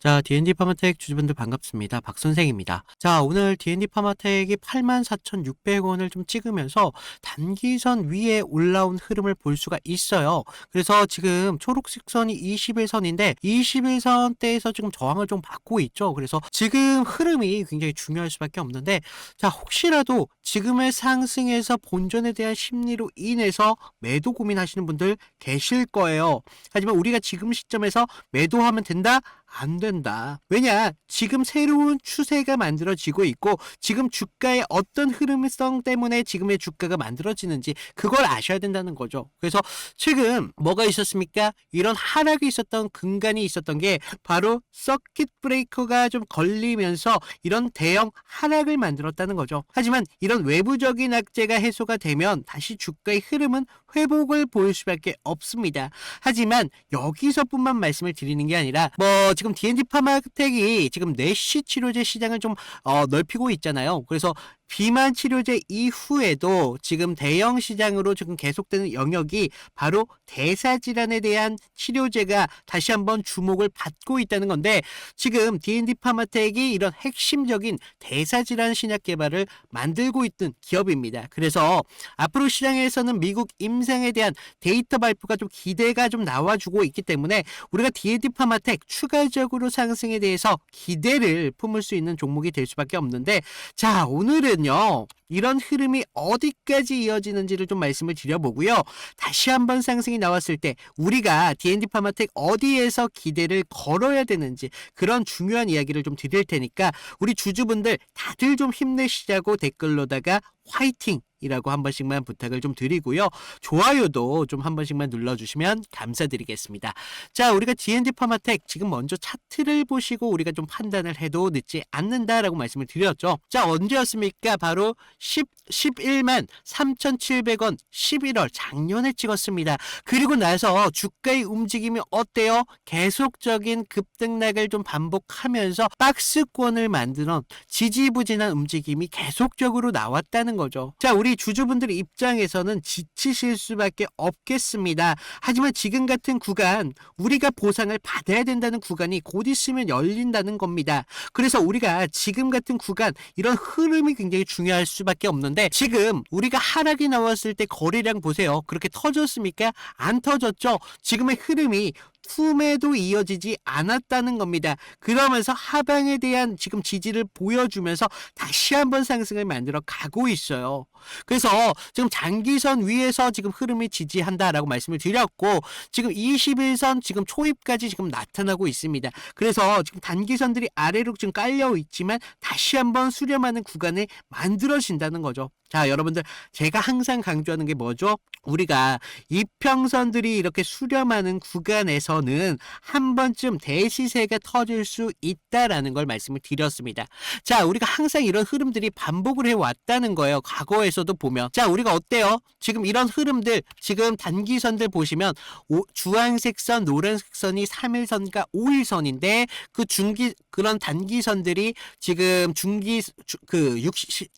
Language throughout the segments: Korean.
자, D&D 파마텍 주주분들 반갑습니다. 박 선생입니다. 자, 오늘 D&D 파마텍이 84,600원을 좀 찍으면서 단기선 위에 올라온 흐름을 볼 수가 있어요. 그래서 지금 초록색 선이 21선인데 21선대에서 지금 저항을 좀 받고 있죠. 그래서 지금 흐름이 굉장히 중요할 수밖에 없는데, 자, 혹시라도 지금의 상승에서 본전에 대한 심리로 인해서 매도 고민하시는 분들 계실 거예요. 하지만 우리가 지금 시점에서 매도하면 된다? 안 된다. 왜냐? 지금 새로운 추세가 만들어지고 있고 지금 주가의 어떤 흐름성 때문에 지금의 주가가 만들어지는지 그걸 아셔야 된다는 거죠. 그래서 최근 뭐가 있었습니까? 이런 하락이 있었던 근간이 있었던 게 바로 서킷 브레이커가 좀 걸리면서 이런 대형 하락을 만들었다는 거죠. 하지만 이런 외부적인 악재가 해소가 되면 다시 주가의 흐름은 회복을 보일 수밖에 없습니다. 하지만 여기서뿐만 말씀을 드리는 게 아니라 지금 D&D 파마텍이 지금 내시 치료제 시장을 좀 넓히고 있잖아요. 그래서 비만 치료제 이후에도 지금 대형 시장으로 지금 계속되는 영역이 바로 대사질환에 대한 치료제가 다시 한번 주목을 받고 있다는 건데, 지금 D&D 파마텍이 이런 핵심적인 대사질환 신약 개발을 만들고 있는 기업입니다. 그래서 앞으로 시장에서는 미국 임상에 대한 데이터 발표가 좀 기대가 좀 나와주고 있기 때문에 우리가 D&D 파마텍 추가적으로 상승에 대해서 기대를 품을 수 있는 종목이 될 수밖에 없는데, 자, 오늘은요 이런 흐름이 어디까지 이어지는지를 좀 말씀을 드려보고요. 다시 한번 상승이 나왔을 때 우리가 D&D 파마텍 어디에서 기대를 걸어야 되는지 그런 중요한 이야기를 좀 드릴 테니까 우리 주주분들 다들 좀 힘내시자고 댓글로다가 화이팅! 이라고 한 번씩만 부탁을 좀 드리고요. 좋아요도 좀 한 번씩만 눌러주시면 감사드리겠습니다. 자, 우리가 D&D 파마텍 지금 먼저 차트를 보시고 우리가 좀 판단을 해도 늦지 않는다라고 말씀을 드렸죠. 자, 언제였습니까? 바로 11만 3,700원 11월 작년에 찍었습니다. 그리고 나서 주가의 움직임이 어때요? 계속적인 급등락을 좀 반복하면서 박스권을 만드는 지지부진한 움직임이 계속적으로 나왔다는 거죠. 자, 우리 주주분들 입장에서는 지치실 수밖에 없겠습니다. 하지만 지금 같은 구간, 우리가 보상을 받아야 된다는 구간이 곧 있으면 열린다는 겁니다. 그래서 우리가 지금 같은 구간, 이런 흐름이 굉장히 중요할 수밖에 없는데, 지금 우리가 하락이 나왔을 때 거래량 보세요. 그렇게 터졌습니까? 안 터졌죠? 지금의 흐름이 툼에도 이어지지 않았다는 겁니다. 그러면서 하방에 대한 지금 지지를 보여주면서 다시 한번 상승을 만들어 가고 있어요. 그래서 지금 장기선 위에서 지금 흐름이 지지한다라고 말씀을 드렸고, 지금 21선 지금 초입까지 지금 나타나고 있습니다. 그래서 지금 단기선들이 아래로 지금 깔려 있지만 다시 한번 수렴하는 구간이 만들어진다는 거죠. 자, 여러분들, 제가 항상 강조하는 게 뭐죠? 우리가 이평선들이 이렇게 수렴하는 구간에서는 한 번쯤 대시세가 터질 수 있다라는 걸 말씀을 드렸습니다. 자, 우리가 항상 이런 흐름들이 반복을 해왔다는 거예요. 과거에서도 보면. 자, 우리가 어때요? 지금 이런 흐름들, 지금 단기선들 보시면 주황색 선, 노란색 선이 3일선과 5일선인데 그런 단기선들이 지금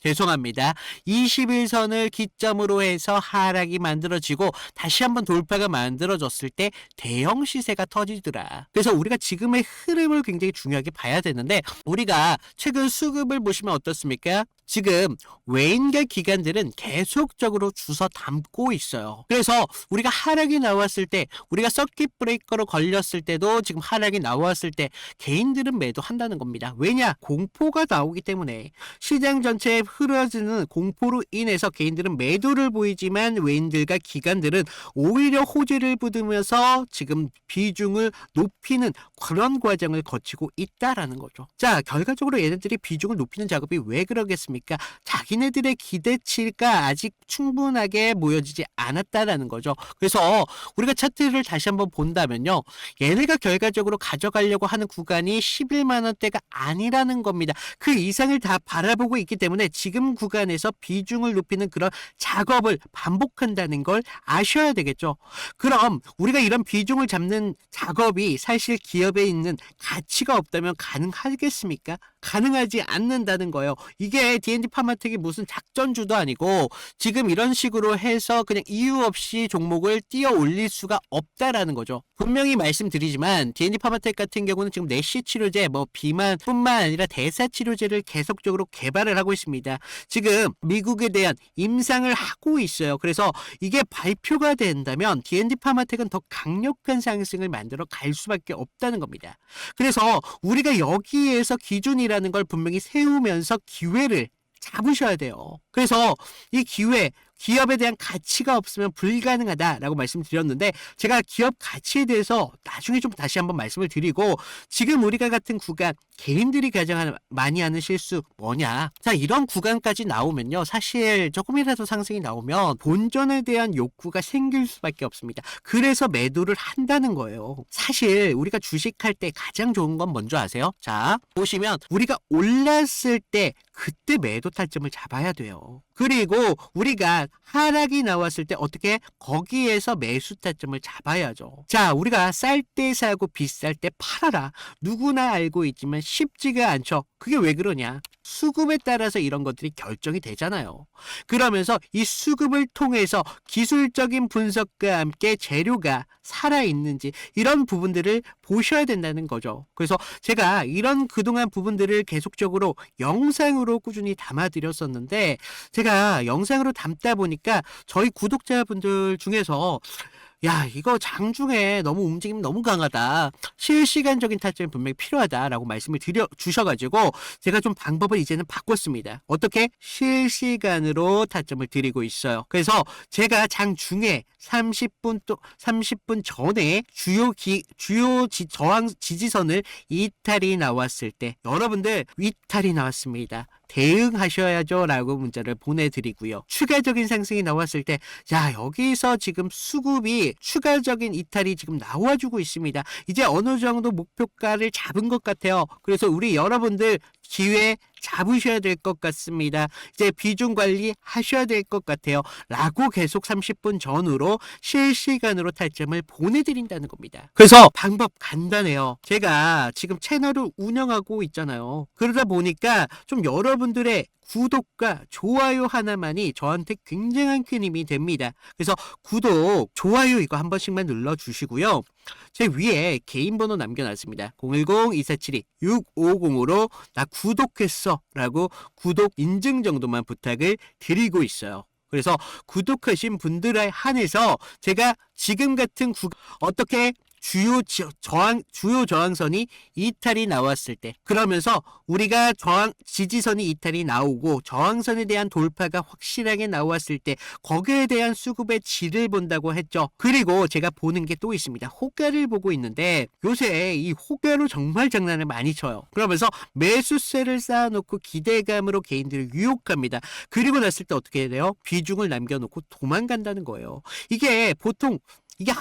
죄송합니다. 21선을 기점으로 해서 하락이 만들어지고 다시 한번 돌파가 만들어졌을 때 대형 시세가 터지더라. 그래서 우리가 지금의 흐름을 굉장히 중요하게 봐야 되는데, 우리가 최근 수급을 보시면 어떻습니까? 지금 외인계 기관들은 계속적으로 주워 담고 있어요. 그래서 우리가 하락이 나왔을 때, 우리가 서킷 브레이커로 걸렸을 때도 지금 하락이 나왔을 때 개인들은 매도한다는 겁니다. 왜냐? 공포가 나오기 때문에. 시장 전체에 흐려지는 공포로 인해서 개인들은 매도를 보이지만 외인들과 기관들은 오히려 호재를 부으면서 지금 비중을 높이는 그런 과정을 거치고 있다라는 거죠. 자, 결과적으로 얘네들이 비중을 높이는 작업이 왜 그러겠습니까? 자기네들의 기대치가 아직 충분하게 모여지지 않았다라는 거죠. 그래서 우리가 차트를 다시 한번 본다면요, 얘네가 결과적으로 가져가려고 하는 구간이 11만원대가 아니라는 겁니다. 그 이상을 다 바라보고 있기 때문에 지금 구간에서 비중을 높이는 그런 작업을 반복한다는 걸 아셔야 되겠죠. 그럼 우리가 이런 비중을 잡는 작업이 사실 기업에 있는 가치가 없다면 가능하겠습니까? 가능하지 않는다는 거예요. 이게 D&D 파마텍이 무슨 작전주도 아니고 지금 이런 식으로 해서 그냥 이유 없이 종목을 띄어 올릴 수가 없다라는 거죠. 분명히 말씀드리지만 D&D 파마텍 같은 경우는 지금 내시 치료제, 뭐 비만뿐만 아니라 대사 치료제를 계속적으로 개발을 하고 있습니다. 지금 미국에 대한 임상을 하고 있어요. 그래서 이게 발표가 된다면 D&D 파마텍은 더 강력한 상승을 만들어 갈 수밖에 없다는 겁니다. 그래서 우리가 여기에서 기준이라는 걸 분명히 세우면서 기회를 잡으셔야 돼요. 그래서 이 기회, 기업에 대한 가치가 없으면 불가능하다라고 말씀드렸는데, 제가 기업 가치에 대해서 나중에 좀 다시 한번 말씀을 드리고, 지금 우리가 같은 구간, 개인들이 가장 많이 하는 실수 뭐냐? 자, 이런 구간까지 나오면요, 사실 조금이라도 상승이 나오면 본전에 대한 욕구가 생길 수밖에 없습니다. 그래서 매도를 한다는 거예요. 사실 우리가 주식할 때 가장 좋은 건 뭔지 아세요? 자, 보시면 우리가 올랐을 때 그때 매도 타점을 잡아야 돼요. 그리고 우리가 하락이 나왔을 때 어떻게 거기에서 매수 타점을 잡아야죠. 자, 우리가 쌀 때 사고 비쌀 때 팔아라. 누구나 알고 있지만 쉽지가 않죠. 그게 왜 그러냐? 수급에 따라서 이런 것들이 결정이 되잖아요. 그러면서 이 수급을 통해서 기술적인 분석과 함께 재료가 살아있는지 이런 부분들을 보셔야 된다는 거죠. 그래서 제가 이런 그동안 부분들을 계속적으로 영상으로 꾸준히 담아드렸었는데, 제가 영상으로 담다 보니까 저희 구독자분들 중에서 야, 이거 장중에 너무 움직임 너무 강하다. 실시간적인 타점이 분명히 필요하다라고 말씀을 주셔가지고 제가 좀 방법을 이제는 바꿨습니다. 어떻게? 실시간으로 타점을 드리고 있어요. 그래서 제가 장중에 30분 전에 주요 저항 지지선을 이탈이 나왔을 때 여러분들 이탈이 나왔습니다. 대응하셔야죠 라고 문자를 보내드리고요. 추가적인 상승이 나왔을 때, 자, 여기서 지금 수급이 추가적인 이탈이 지금 나와주고 있습니다. 이제 어느 정도 목표가를 잡은 것 같아요. 그래서 우리 여러분들 기회 잡으셔야 될 것 같습니다. 이제 비중 관리 하셔야 될 것 같아요. 라고 계속 30분 전으로 실시간으로 타점을 보내드린다는 겁니다. 그래서 방법 간단해요. 제가 지금 채널을 운영하고 있잖아요. 그러다 보니까 좀 여러분들의 구독과 좋아요 하나만이 저한테 굉장한 큰 힘이 됩니다. 그래서 구독, 좋아요 이거 한 번씩만 눌러주시고요. 제 위에 개인 번호 남겨놨습니다. 010-2472-650으로 나 구독했어 라고 구독 인증 정도만 부탁을 드리고 있어요. 그래서 구독하신 분들에 한해서 제가 지금 같은 어떻게 주요 저항선이 이탈이 나왔을 때, 그러면서 우리가 지지선이 이탈이 나오고 저항선에 대한 돌파가 확실하게 나왔을 때 거기에 대한 수급의 질을 본다고 했죠. 그리고 제가 보는 게 또 있습니다. 호가를 보고 있는데 요새 이 호가로 정말 장난을 많이 쳐요. 그러면서 매수세를 쌓아놓고 기대감으로 개인들을 유혹합니다. 그리고 났을 때 어떻게 해야 돼요? 비중을 남겨놓고 도망간다는 거예요. 이게 보통 이게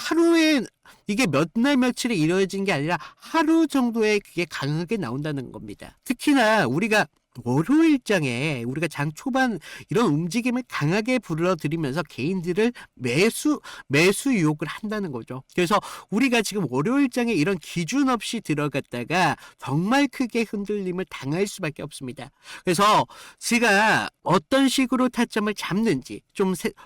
이게 몇 날 며칠에 이루어진 게 아니라 하루 정도에 그게 강하게 나온다는 겁니다. 특히나 우리가 월요일장에 우리가 장 초반 이런 움직임을 강하게 불러들이면서 개인들을 매수 유혹을 한다는 거죠. 그래서 우리가 지금 월요일장에 이런 기준 없이 들어갔다가 정말 크게 흔들림을 당할 수밖에 없습니다. 그래서 제가 어떤 식으로 타점을 잡는지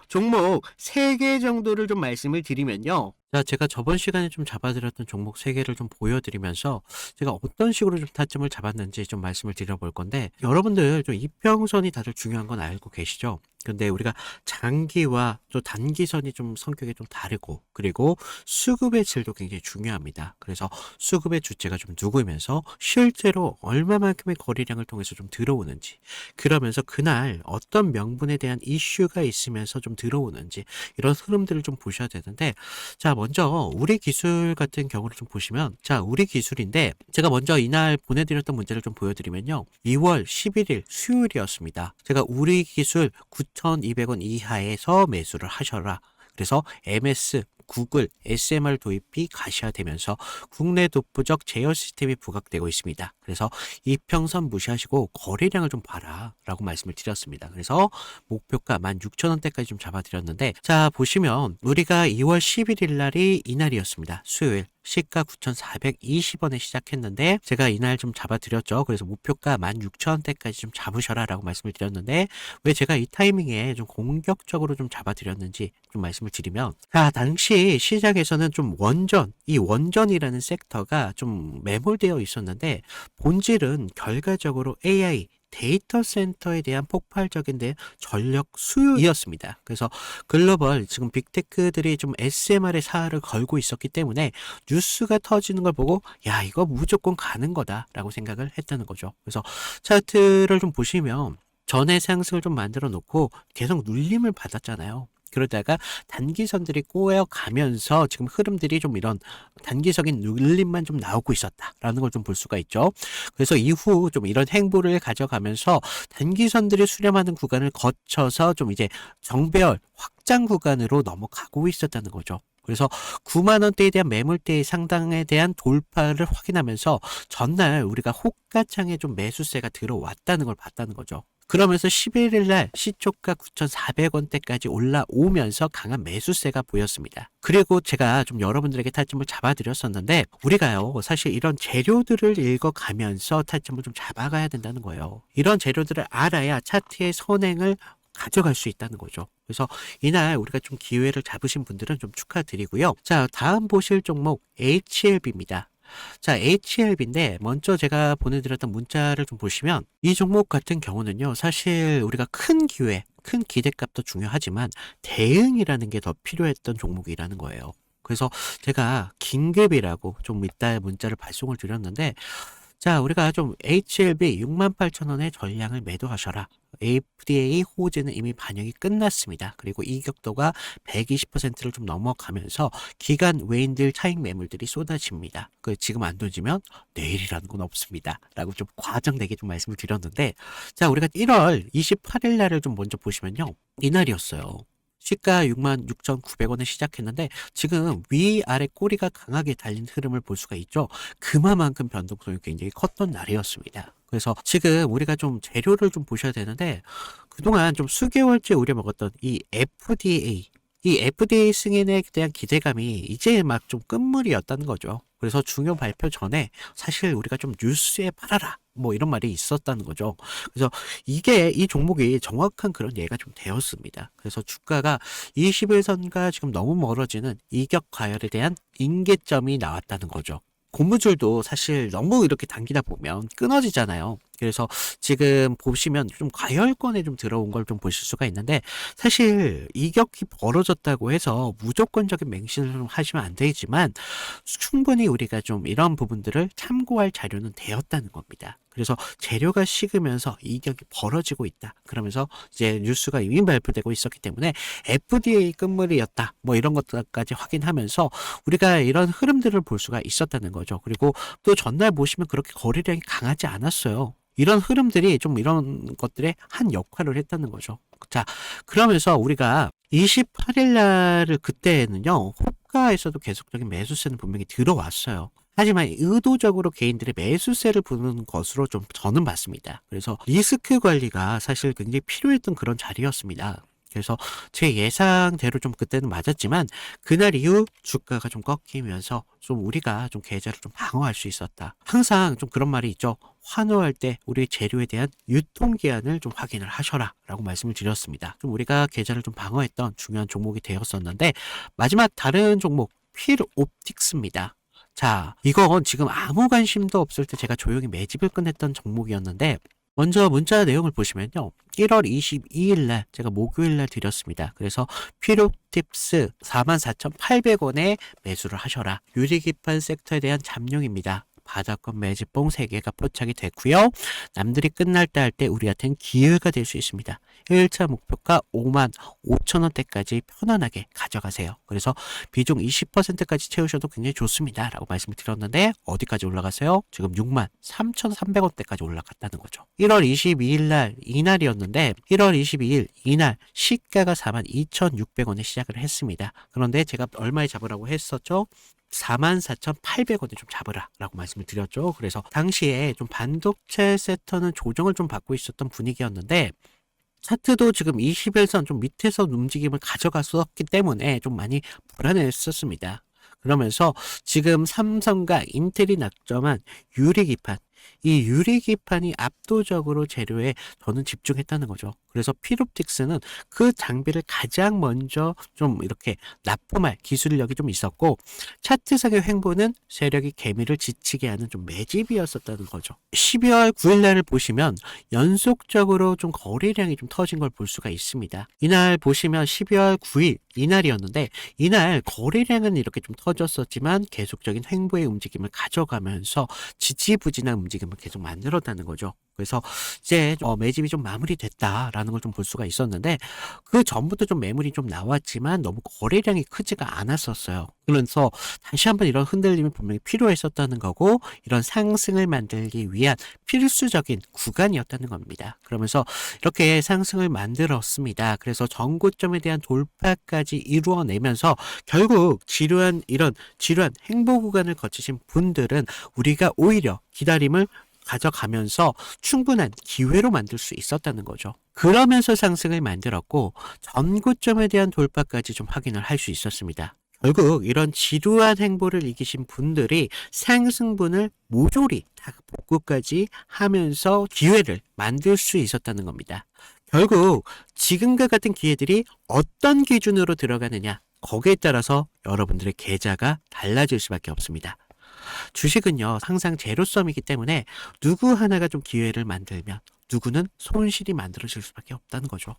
종목 3개 정도를 좀 말씀을 드리면요. 자, 제가 저번 시간에 좀 잡아드렸던 종목 3개를 좀 보여드리면서 제가 어떤 식으로 좀 타점을 잡았는지 좀 말씀을 드려볼 건데, 여러분들 좀 이평선이 다들 중요한 건 알고 계시죠? 근데 우리가 장기와 또 단기선이 좀 성격이 좀 다르고, 그리고 수급의 질도 굉장히 중요합니다. 그래서 수급의 주체가 좀 누구면서 실제로 얼마만큼의 거래량을 통해서 좀 들어오는지, 그러면서 그날 어떤 명분에 대한 이슈가 있으면서 좀 들어오는지, 이런 흐름들을 좀 보셔야 되는데, 자, 먼저 우리 기술 같은 경우를 좀 보시면, 자, 우리 기술인데 제가 먼저 이날 보내드렸던 문제를 좀 보여드리면요, 2월 11일 수요일이었습니다. 제가 우리 기술 9,200원 이하에서 매수를 하셔라. 그래서 MS, 구글, SMR 도입이 가시화되면서 국내 독보적 제어 시스템이 부각되고 있습니다. 그래서 이평선 무시하시고 거래량을 좀 봐라 라고 말씀을 드렸습니다. 그래서 목표가 16,000원대까지 좀 잡아드렸는데, 자, 보시면 우리가 2월 11일 날이 이날이었습니다. 수요일. 시가 9,420원에 시작했는데 제가 이날 좀 잡아드렸죠. 그래서 목표가 16,000원대까지 좀 잡으셔라 라고 말씀을 드렸는데 왜 제가 이 타이밍에 좀 공격적으로 좀 잡아드렸는지 좀 말씀을 드리면, 자, 당시 시장에서는 좀 이 원전이라는 섹터가 좀 매몰되어 있었는데 본질은 결과적으로 AI 데이터 센터에 대한 폭발적인 전력 수요이었습니다. 그래서 글로벌 지금 빅테크들이 좀 SMR의 사활을 걸고 있었기 때문에 뉴스가 터지는 걸 보고 야, 이거 무조건 가는 거다라고 생각을 했다는 거죠. 그래서 차트를 좀 보시면 전의 상승을 좀 만들어 놓고 계속 눌림을 받았잖아요. 그러다가 단기선들이 꼬여가면서 지금 흐름들이 좀 이런 단기적인 눌림만 좀 나오고 있었다라는 걸 좀 볼 수가 있죠. 그래서 이후 좀 이런 행보를 가져가면서 단기선들이 수렴하는 구간을 거쳐서 좀 이제 정배열 확장 구간으로 넘어가고 있었다는 거죠. 그래서 9만 원대에 대한 매물대의 상당에 대한 돌파를 확인하면서 전날 우리가 호가창에 좀 매수세가 들어왔다는 걸 봤다는 거죠. 그러면서 11일 날 시초가 9,400원대까지 올라오면서 강한 매수세가 보였습니다. 그리고 제가 좀 여러분들에게 타점을 잡아드렸었는데 우리가요, 사실 이런 재료들을 읽어가면서 타점을 좀 잡아가야 된다는 거예요. 이런 재료들을 알아야 차트의 선행을 가져갈 수 있다는 거죠. 그래서 이날 우리가 좀 기회를 잡으신 분들은 좀 축하드리고요. 자, 다음 보실 종목 HLB입니다. 자, HLB인데 먼저 제가 보내드렸던 문자를 좀 보시면 이 종목 같은 경우는요, 사실 우리가 큰 기회, 큰 기대값도 중요하지만 대응이라는 게 더 필요했던 종목이라는 거예요. 그래서 제가 긴급이라고 좀 이따 문자를 발송을 드렸는데, 자, 우리가 좀 HLB 68,000원의 전량을 매도하셔라. FDA 호재는 이미 반영이 끝났습니다. 그리고 이격도가 120%를 좀 넘어가면서 기간 외인들 차익 매물들이 쏟아집니다. 지금 안 던지면 내일이라는 건 없습니다. 라고 좀 과장되게 좀 말씀을 드렸는데, 자, 우리가 1월 28일 날을 좀 먼저 보시면요. 이날이었어요. 시가 66,900원에 시작했는데 지금 위아래 꼬리가 강하게 달린 흐름을 볼 수가 있죠. 그만큼 변동성이 굉장히 컸던 날이었습니다. 그래서 지금 우리가 좀 재료를 좀 보셔야 되는데 그동안 좀 수개월째 우려먹었던 이 FDA 승인에 대한 기대감이 이제 막 좀 끝물이었다는 거죠. 그래서 중요 발표 전에 사실 우리가 좀 뉴스에 팔아라 뭐 이런 말이 있었다는 거죠. 그래서 이 종목이 정확한 그런 예가 좀 되었습니다. 그래서 주가가 21선과 지금 너무 멀어지는 이격 과열에 대한 임계점이 나왔다는 거죠. 고무줄도 사실 너무 이렇게 당기다 보면 끊어지잖아요. 그래서 지금 보시면 좀 과열권에 좀 들어온 걸 좀 보실 수가 있는데 사실 이격이 벌어졌다고 해서 무조건적인 맹신을 좀 하시면 안 되지만 충분히 우리가 좀 이런 부분들을 참고할 자료는 되었다는 겁니다. 그래서 재료가 식으면서 이격이 벌어지고 있다. 그러면서 이제 뉴스가 이미 발표되고 있었기 때문에 FDA 끝물이었다. 뭐 이런 것까지 확인하면서 우리가 이런 흐름들을 볼 수가 있었다는 거죠. 그리고 또 전날 보시면 그렇게 거래량이 강하지 않았어요. 이런 흐름들이 좀 이런 것들의 한 역할을 했다는 거죠. 자, 그러면서 우리가 28일 날을 그때는요, 호가에서도 계속적인 매수세는 분명히 들어왔어요. 하지만 의도적으로 개인들의 매수세를 부는 것으로 좀 저는 봤습니다. 그래서 리스크 관리가 사실 굉장히 필요했던 그런 자리였습니다. 그래서 제 예상대로 좀 그때는 맞았지만 그날 이후 주가가 좀 꺾이면서 좀 우리가 좀 계좌를 좀 방어할 수 있었다. 항상 좀 그런 말이 있죠. 환호할 때 우리 재료에 대한 유통기한을 좀 확인을 하셔라 라고 말씀을 드렸습니다. 좀 우리가 계좌를 좀 방어했던 중요한 종목이 되었었는데 마지막 다른 종목 필옵틱스입니다. 자, 이건 지금 아무 관심도 없을 때 제가 조용히 매집을 끝냈던 종목이었는데 먼저 문자 내용을 보시면요. 1월 22일 날 제가 목요일 날 드렸습니다. 그래서 필옵틱스 44,800원에 매수를 하셔라. 유리기판 섹터에 대한 잠룡입니다. 바닥권 매집봉 3개가 포착이 됐고요. 남들이 끝날 때 할 때 우리한테는 기회가 될 수 있습니다. 1차 목표가 5만 5천 원대까지 편안하게 가져가세요. 그래서 비중 20%까지 채우셔도 굉장히 좋습니다. 라고 말씀을 드렸는데 어디까지 올라갔어요? 지금 6만 3,300원대까지 올라갔다는 거죠. 1월 22일 날 이날이었는데 1월 22일 이날 시가가 4만 2,600원에 시작을 했습니다. 그런데 제가 얼마에 잡으라고 했었죠? 44,800원에 좀 잡으라 라고 말씀을 드렸죠. 그래서 당시에 좀 반도체 섹터는 조정을 좀 받고 있었던 분위기였는데 차트도 지금 21선 좀 밑에서 움직임을 가져갔었기 때문에 좀 많이 불안했었습니다. 그러면서 지금 삼성과 인텔이 낙점한 유리기판, 이 유리기판이 압도적으로 재료에 저는 집중했다는 거죠. 그래서 필옵틱스는 그 장비를 가장 먼저 좀 이렇게 납품할 기술력이 좀 있었고, 차트상의 횡보는 세력이 개미를 지치게 하는 좀 매집이었었다는 거죠. 12월 9일 날을 보시면 연속적으로 좀 거래량이 좀 터진 걸 볼 수가 있습니다. 이날 보시면 12월 9일 이날이었는데, 이날 거래량은 이렇게 좀 터졌었지만 계속적인 횡보의 움직임을 가져가면서 지지부진한 움직임을 계속 만들었다는 거죠. 그래서 이제 매집이 좀 마무리됐다라는 걸 좀 볼 수가 있었는데, 그 전부터 좀 매물이 좀 나왔지만 너무 거래량이 크지가 않았었어요. 그래서 다시 한번 이런 흔들림이 분명히 필요했었다는 거고, 이런 상승을 만들기 위한 필수적인 구간이었다는 겁니다. 그러면서 이렇게 상승을 만들었습니다. 그래서 전고점에 대한 돌파까지 이루어내면서 결국 지루한 행보 구간을 거치신 분들은 우리가 오히려 기다림을 가져가면서 충분한 기회로 만들 수 있었다는 거죠. 그러면서 상승을 만들었고, 전고점에 대한 돌파까지 좀 확인을 할 수 있었습니다. 결국 이런 지루한 행보를 이기신 분들이 상승분을 모조리 다 복구까지 하면서 기회를 만들 수 있었다는 겁니다. 결국 지금과 같은 기회들이 어떤 기준으로 들어가느냐, 거기에 따라서 여러분들의 계좌가 달라질 수밖에 없습니다. 주식은요, 항상 제로섬이기 때문에 누구 하나가 좀 기회를 만들면 누구는 손실이 만들어질 수밖에 없다는 거죠.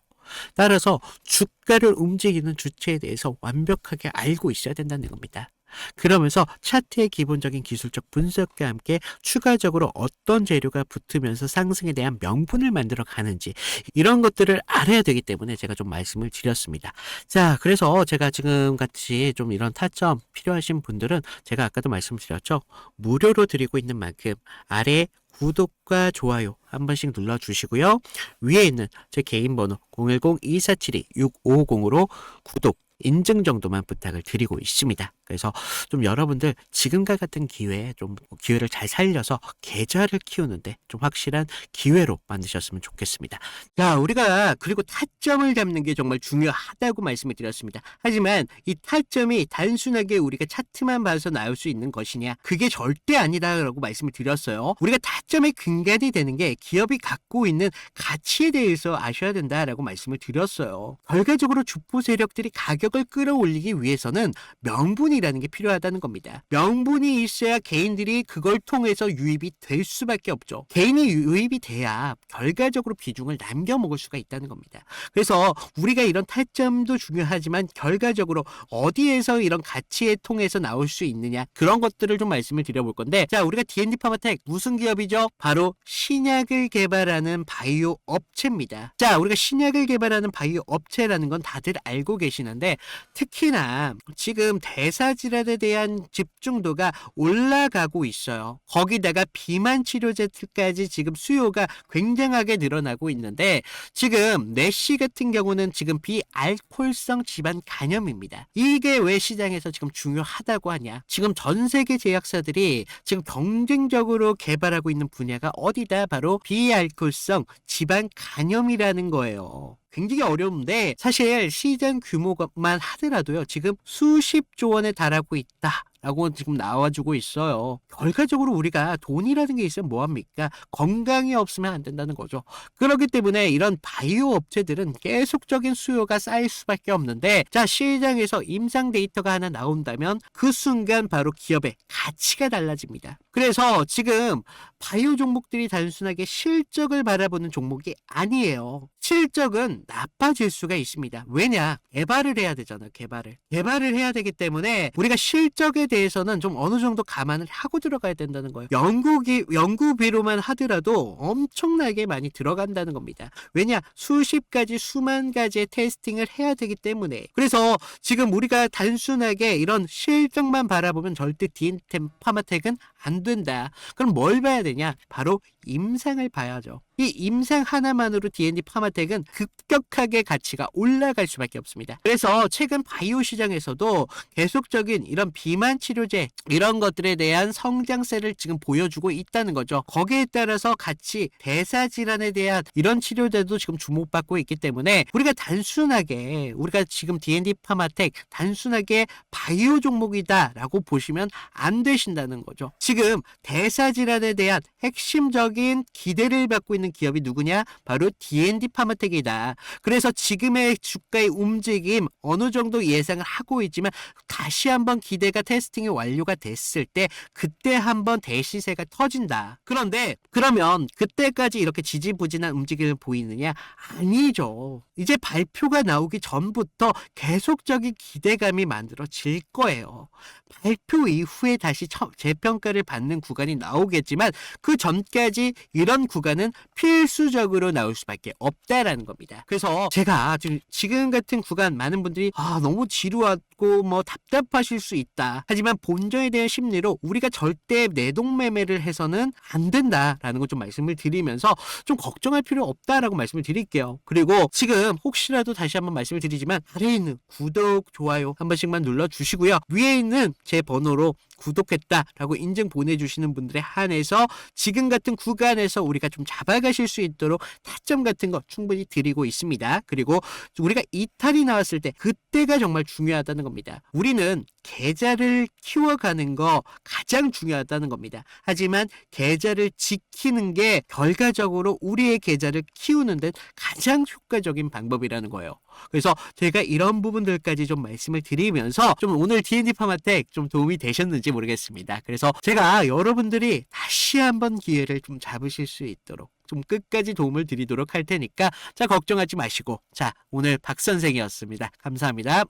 따라서 주가를 움직이는 주체에 대해서 완벽하게 알고 있어야 된다는 겁니다. 그러면서 차트의 기본적인 기술적 분석과 함께 추가적으로 어떤 재료가 붙으면서 상승에 대한 명분을 만들어 가는지, 이런 것들을 알아야 되기 때문에 제가 좀 말씀을 드렸습니다. 자, 그래서 제가 지금 같이 좀 이런 타점 필요하신 분들은 제가 아까도 말씀드렸죠. 무료로 드리고 있는 만큼 아래 구독과 좋아요 한 번씩 눌러주시고요. 위에 있는 제 개인 번호 010-2472-6550으로 구독, 인증 정도만 부탁을 드리고 있습니다. 그래서 좀 여러분들 지금과 같은 기회에 좀 기회를 잘 살려서 계좌를 키우는데 좀 확실한 기회로 만드셨으면 좋겠습니다. 자, 우리가 그리고 타점을 잡는 게 정말 중요하다고 말씀을 드렸습니다. 하지만 이 타점이 단순하게 우리가 차트만 봐서 나올 수 있는 것이냐, 그게 절대 아니다라고 말씀을 드렸어요. 우리가 타점의 근간이 되는 게 기업이 갖고 있는 가치에 대해서 아셔야 된다라고 말씀을 드렸어요. 결과적으로 주포 세력들이 가격을 끌어올리기 위해서는 명분이라는 게 필요하다는 겁니다. 명분이 있어야 개인들이 그걸 통해서 유입이 될 수밖에 없죠. 개인이 유입이 돼야 결과적으로 비중을 남겨 먹을 수가 있다는 겁니다. 그래서 우리가 이런 타점도 중요하지만 결과적으로 어디에서 이런 가치에 통해서 나올 수 있느냐, 그런 것들을 좀 말씀을 드려볼 건데, 자, 우리가 D&D 파마텍 무슨 기업이죠? 바로 신약을 개발하는 바이오 업체입니다. 자, 우리가 신약을 개발하는 바이오 업체라는 건 다들 알고 계시는데, 특히나 지금 대사질환에 대한 집중도가 올라가고 있어요. 거기다가 비만 치료제까지 지금 수요가 굉장하게 늘어나고 있는데, 지금 내시 같은 경우는 지금 비알코올성 지방 간염입니다. 이게 왜 시장에서 지금 중요하다고 하냐? 지금 전 세계 제약사들이 지금 경쟁적으로 개발하고 있는 분야가 어디다? 바로 비알코올성 지방 간염이라는 거예요. 굉장히 어려운데 사실 시장 규모만 하더라도요, 지금 수십조 원에 달하고 있다 라고 지금 나와주고 있어요. 결과적으로 우리가 돈이라는 게 있으면 뭐합니까? 건강이 없으면 안 된다는 거죠. 그렇기 때문에 이런 바이오 업체들은 계속적인 수요가 쌓일 수밖에 없는데, 자, 시장에서 임상 데이터가 하나 나온다면 그 순간 바로 기업의 가치가 달라집니다. 그래서 지금 바이오 종목들이 단순하게 실적을 바라보는 종목이 아니에요. 실적은 나빠질 수가 있습니다. 왜냐? 개발을 해야 되잖아요. 개발을 해야 되기 때문에 우리가 실적에 대해서는 좀 어느 정도 감안을 하고 들어가야 된다는 거예요. 연구비로만 하더라도 엄청나게 많이 들어간다는 겁니다. 왜냐? 수만 가지의 테스팅을 해야 되기 때문에. 그래서 지금 우리가 단순하게 이런 실적만 바라보면 절대 D&D 파마텍은 안 된다. 그럼 뭘 봐야 되냐? 바로 임상을 봐야죠. 이 임상 하나만으로 D&D 파마텍은 급격하게 가치가 올라갈 수밖에 없습니다. 그래서 최근 바이오 시장에서도 계속적인 이런 비만 치료제 이런 것들에 대한 성장세를 지금 보여주고 있다는 거죠. 거기에 따라서 같이 대사 질환에 대한 이런 치료제도 지금 주목받고 있기 때문에 우리가 지금 D&D 파마텍 단순하게 바이오 종목이다라고 보시면 안 되신다는 거죠. 지금 대사 질환에 대한 핵심적인 기대를 받고 있는 기업이 누구냐? 바로 D&D 파마텍이다. 그래서 지금의 주가의 움직임 어느 정도 예상을 하고 있지만 다시 한번 기대가 테스팅이 완료가 됐을 때 그때 한번 대시세가 터진다. 그런데 그러면 그때까지 이렇게 지지부진한 움직임을 보이느냐? 아니죠. 이제 발표가 나오기 전부터 계속적인 기대감이 만들어질 거예요. 발표 이후에 다시 재평가를 받는 구간이 나오겠지만 그 전까지 이런 구간은 필수적으로 나올 수밖에 없다라는 겁니다. 그래서 제가 지금 같은 구간 많은 분들이 너무 지루하고 답답하실 수 있다. 하지만 본전에 대한 심리로 우리가 절대 내동매매를 해서는 안 된다라는 걸 좀 말씀을 드리면서 좀 걱정할 필요 없다라고 말씀을 드릴게요. 그리고 지금 혹시라도 다시 한번 말씀을 드리지만 아래에 있는 구독, 좋아요 한 번씩만 눌러주시고요. 위에 있는 제 번호로 구독했다라고 인증 보내주시는 분들에 한해서 지금 같은 구간에서 우리가 좀 잡아가실 수 있도록 타점 같은 거 충분히 드리고 있습니다. 그리고 우리가 이탈이 나왔을 때 그때가 정말 중요하다는 겁니다. 우리는 계좌를 키워가는 거 가장 중요하다는 겁니다. 하지만 계좌를 지키는 게 결과적으로 우리의 계좌를 키우는 데 가장 효과적인 방법이라는 거예요. 그래서 제가 이런 부분들까지 좀 말씀을 드리면서 좀 오늘 D&D 파마텍 좀 도움이 되셨는지 모르겠습니다. 그래서 제가 여러분들이 다시 한번 기회를 좀 잡으실 수 있도록 좀 끝까지 도움을 드리도록 할 테니까 자 걱정하지 마시고 자 오늘 박 선생이었습니다. 감사합니다.